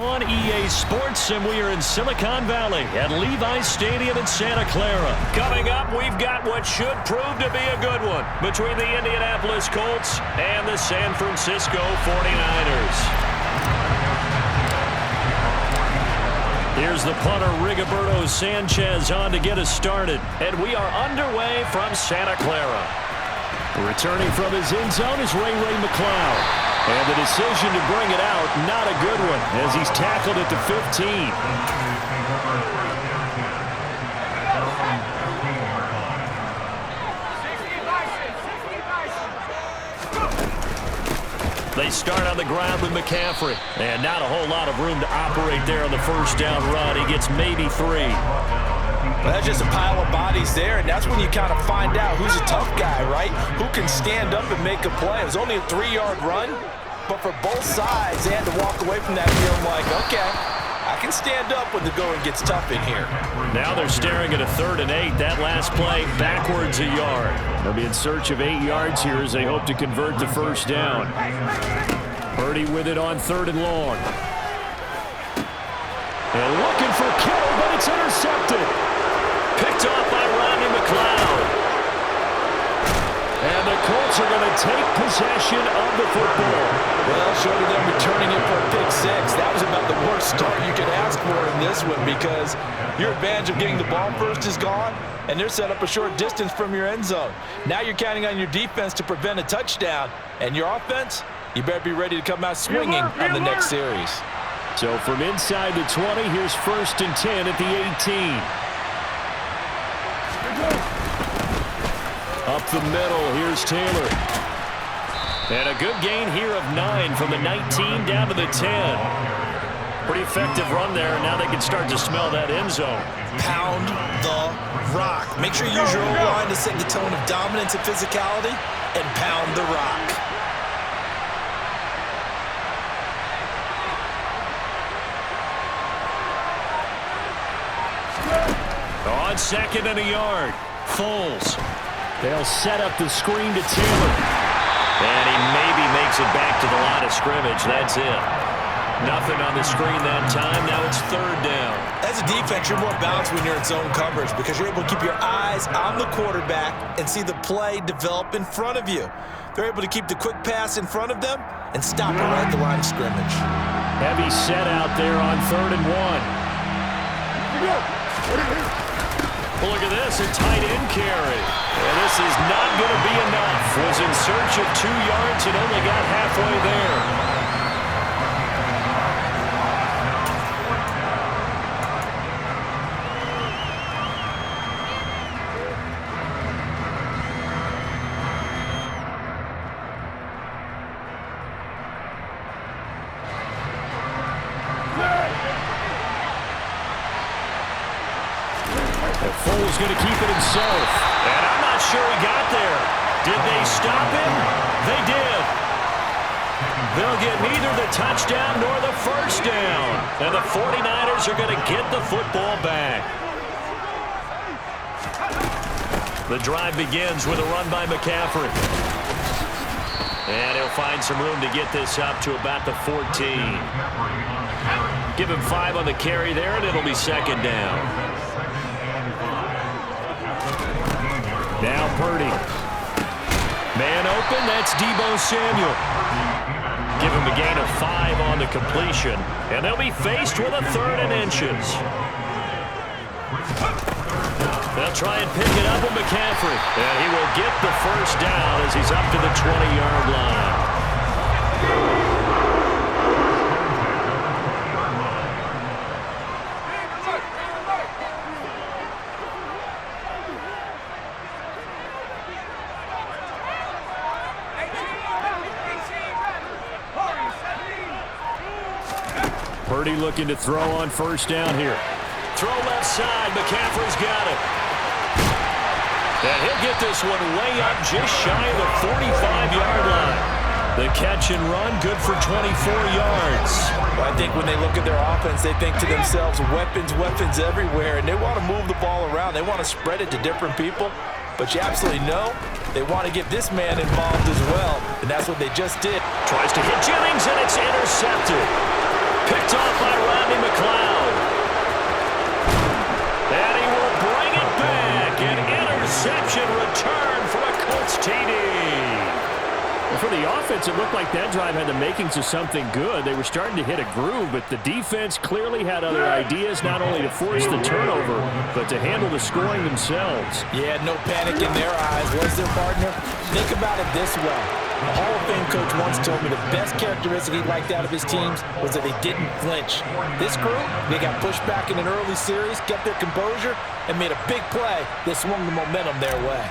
On EA Sports, and we are in Silicon Valley at Levi's Stadium in Santa Clara. Coming up, we've got what should prove to be a good one between the Indianapolis Colts and the San Francisco 49ers. Here's the punter, Rigoberto Sanchez, on to get us started. And we are underway from Santa Clara. Returning from his end zone is Ray McCloud. And the decision to bring it out, not a good one, as he's tackled at the 15. They start on the ground with McCaffrey. And not a whole lot of room to operate there on the first down run. He gets maybe 3. Well, that's just a pile of bodies there, and that's when you kind of find out who's a tough guy, right? Who can stand up and make a play. It was only a 3-yard run, but for both sides, they had to walk away from that feeling like, okay, I can stand up when the going gets tough in here. Now they're staring at a 3rd and 8. That last play, backwards a yard. They'll be in search of 8 yards here as they hope to convert the first down. Purdy with it on 3rd and long. And looking for Kittle, but it's intercepted. Picked off by Rodney McLeod. And the Colts are going to take possession of the football. Well, short of them returning it for a pick 6, that was about the worst start you could ask for in this one because your advantage of getting the ball first is gone, and they're set up a short distance from your end zone. Now you're counting on your defense to prevent a touchdown, and your offense, you better be ready to come out swinging on the next series. So from inside the 20, here's 1st and 10 at the 18. Up the middle, here's Taylor. And a good gain here of 9 from the 19 down to the 10. Pretty effective run there, and now they can start to smell that end zone. Pound the rock. Make sure you use your O-line to set the tone of dominance and physicality, and pound the rock. On 2nd and a yard, Foles. They'll set up the screen to Taylor. And he maybe makes it back to the line of scrimmage. That's it. Nothing on the screen that time. Now it's 3rd down. As a defense, you're more balanced when you're in zone coverage because you're able to keep your eyes on the quarterback and see the play develop in front of you. They're able to keep the quick pass in front of them and stop it right at the line of scrimmage. Heavy set out there on 3rd and 1. Well, look at this, a tight end carry. And this is not going to be enough. Was in search of 2 yards and only got halfway there. Foles going to keep it himself. And I'm not sure he got there. Did they stop him? They did. They'll get neither the touchdown nor the first down. And the 49ers are going to get the football back. The drive begins with a run by McCaffrey. And he'll find some room to get this up to about the 14. Give him 5 on the carry there, and it'll be 2nd down. Now Purdy. Man open, that's Deebo Samuel. Give him a gain of 5 on the completion, and they'll be faced with a 3rd and inches. They'll try and pick it up with McCaffrey, and he will get the first down as he's up to the 20-yard line. Purdy looking to throw on 1st down here. Throw left side. McCaffrey's got it. And he'll get this one way up just shy of the 45-yard line. The catch and run, good for 24 yards. Well, I think when they look at their offense, they think to themselves, weapons everywhere, and they want to move the ball around. They want to spread it to different people. But you absolutely know they want to get this man involved as well, and that's what they just did. Tries to hit Jennings, and it's intercepted. Picked off by Rodney McLeod. And he will bring it back. An interception return for a Colts TD. Well, for the offense, it looked like that drive had the makings of something good. They were starting to hit a groove, but the defense clearly had other ideas, not only to force the turnover, but to handle the scoring themselves. Yeah, no panic in their eyes. Was their partner? Think about it this way. A Hall of Fame coach once told me the best characteristic he liked out of his teams was that they didn't flinch. This group, they got pushed back in an early series, kept their composure, and made a big play that swung the momentum their way.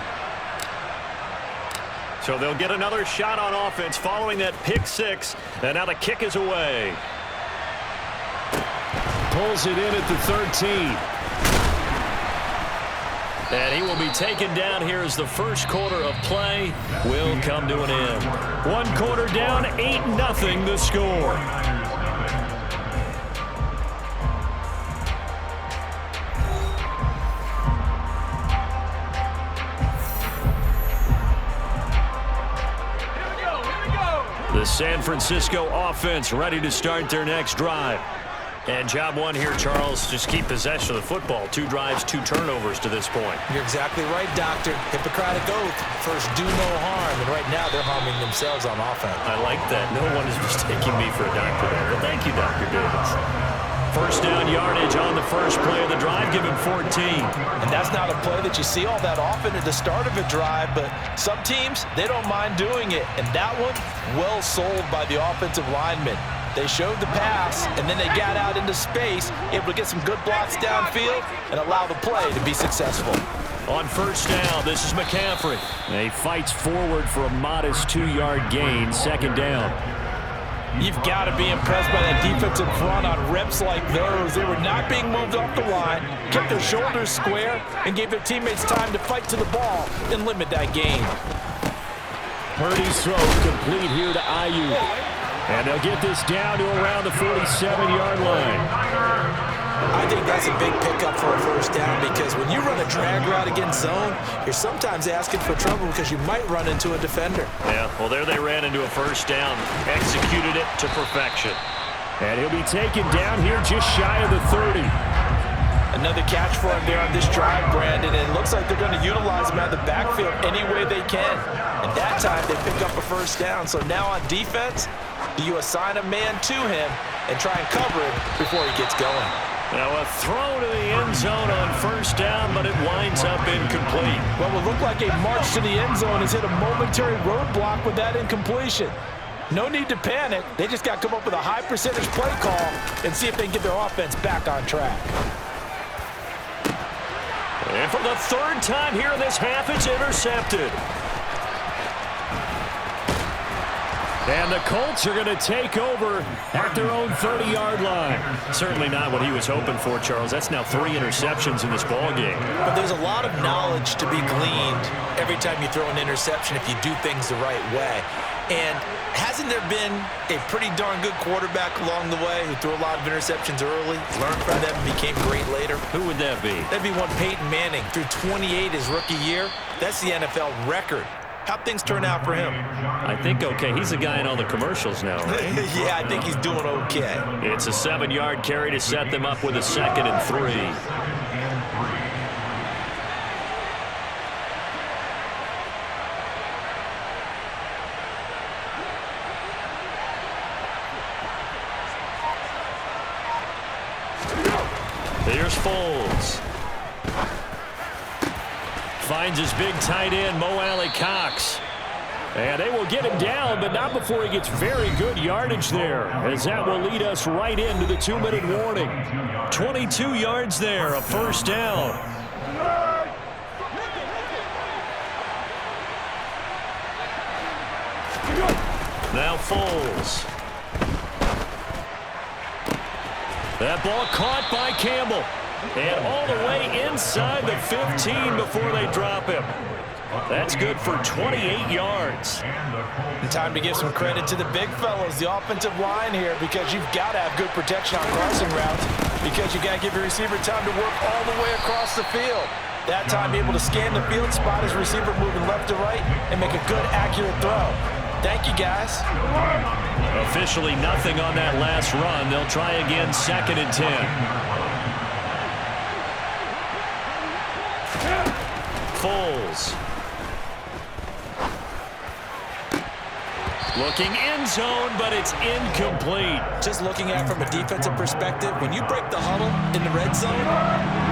So they'll get another shot on offense following that pick six, and now the kick is away. Pulls it in at the 13. And he will be taken down here as the first quarter of play will come to an end. 1 quarter down, 8-0 the score. The San Francisco offense ready to start their next drive. And job one here, Charles, just keep possession of the football. 2 drives, 2 turnovers to this point. You're exactly right, Doctor. Hippocratic oath. First, do no harm. And right now, they're harming themselves on offense. I like that. No one is mistaking me for a doctor there. But thank you, Dr. Davis. First down yardage on the first play of the drive. Give him 14. And that's not a play that you see all that often at the start of a drive, but some teams, they don't mind doing it. And that one, well sold by the offensive lineman. They showed the pass, and then they got out into space, able to get some good blocks downfield and allow the play to be successful. On first down, this is McCaffrey. And he fights forward for a modest 2-yard gain, second down. You've got to be impressed by that defensive front on reps like those. They were not being moved off the line, kept their shoulders square, and gave their teammates time to fight to the ball and limit that gain. Purdy's throw complete here to Ayuk. And they'll get this down to around the 47-yard line. I think that's a big pickup for a first down because when you run a drag route against zone, you're sometimes asking for trouble because you might run into a defender. Yeah, well, there they ran into a first down. Executed it to perfection. And he'll be taken down here just shy of the 30. Another catch for him there on this drive, Brandon, and it looks like they're going to utilize him out of the backfield any way they can. And that time they pick up a first down. So now on defense, do you assign a man to him and try and cover him before he gets going? Now a throw to the end zone on first down, but it winds up incomplete. Well, it looked like a march to the end zone has hit a momentary roadblock with that incompletion. No need to panic. They just got to come up with a high percentage play call and see if they can get their offense back on track. And for the 3rd time here in this half, it's intercepted. And the Colts are going to take over at their own 30-yard line. Certainly not what he was hoping for, Charles. That's now 3 interceptions in this ballgame. But there's a lot of knowledge to be gleaned every time you throw an interception if you do things the right way. And hasn't there been a pretty darn good quarterback along the way who threw a lot of interceptions early, learned from them, and became great later? Who would that be? That'd be one Peyton Manning. Threw 28 his rookie year. That's the NFL record. How'd things turn out for him? I think okay. He's the guy in all the commercials now, right? Yeah, I think he's doing okay. It's a 7-yard carry to set them up with a 2nd and 3. Here's Foles. Finds his big tight end, Mo Alley-Cox. And they will get him down, but not before he gets very good yardage there, as that will lead us right into the 2-minute warning. 22 yards there, a first down. Now Foles. That ball caught by Campbell. And all the way inside the 15 before they drop him. That's good for 28 yards. And time to give some credit to the big fellows, the offensive line here, because you've got to have good protection on crossing routes, because you got to give your receiver time to work all the way across the field. That time, be able to scan the field, spot his receiver moving left to right, and make a good, accurate throw. Thank you, guys. Officially nothing on that last run. They'll try again, 2nd and 10. Foles. Looking end zone, but it's incomplete. Just looking at it from a defensive perspective, when you break the huddle in the red zone,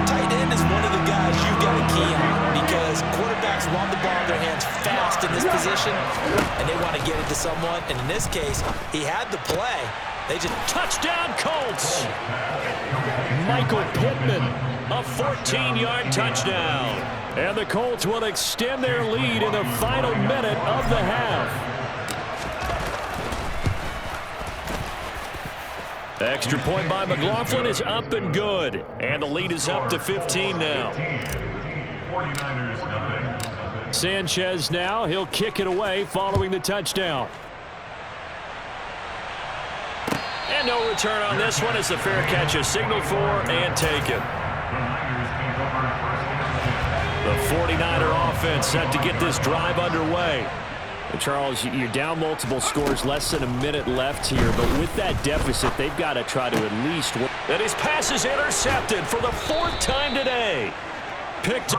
tight end is one of the guys you've got to key on because quarterbacks want the ball in their hands fast in this position, and they want to get it to someone. And in this case, he had the play. They just touchdown Colts. Michael Pittman, a 14-yard touchdown. And the Colts will extend their lead in the final minute of the half. Extra point by McLaughlin is up and good. And the lead is up to 15 now. Sanchez now. He'll kick it away following the touchdown. And no return on this one as the fair catch is signaled for and taken. The 49er offense set to get this drive underway. Charles, you're down multiple scores, less than a minute left here, but with that deficit, they've got to try to at least win. And his pass is intercepted for the 4th time today. Picked.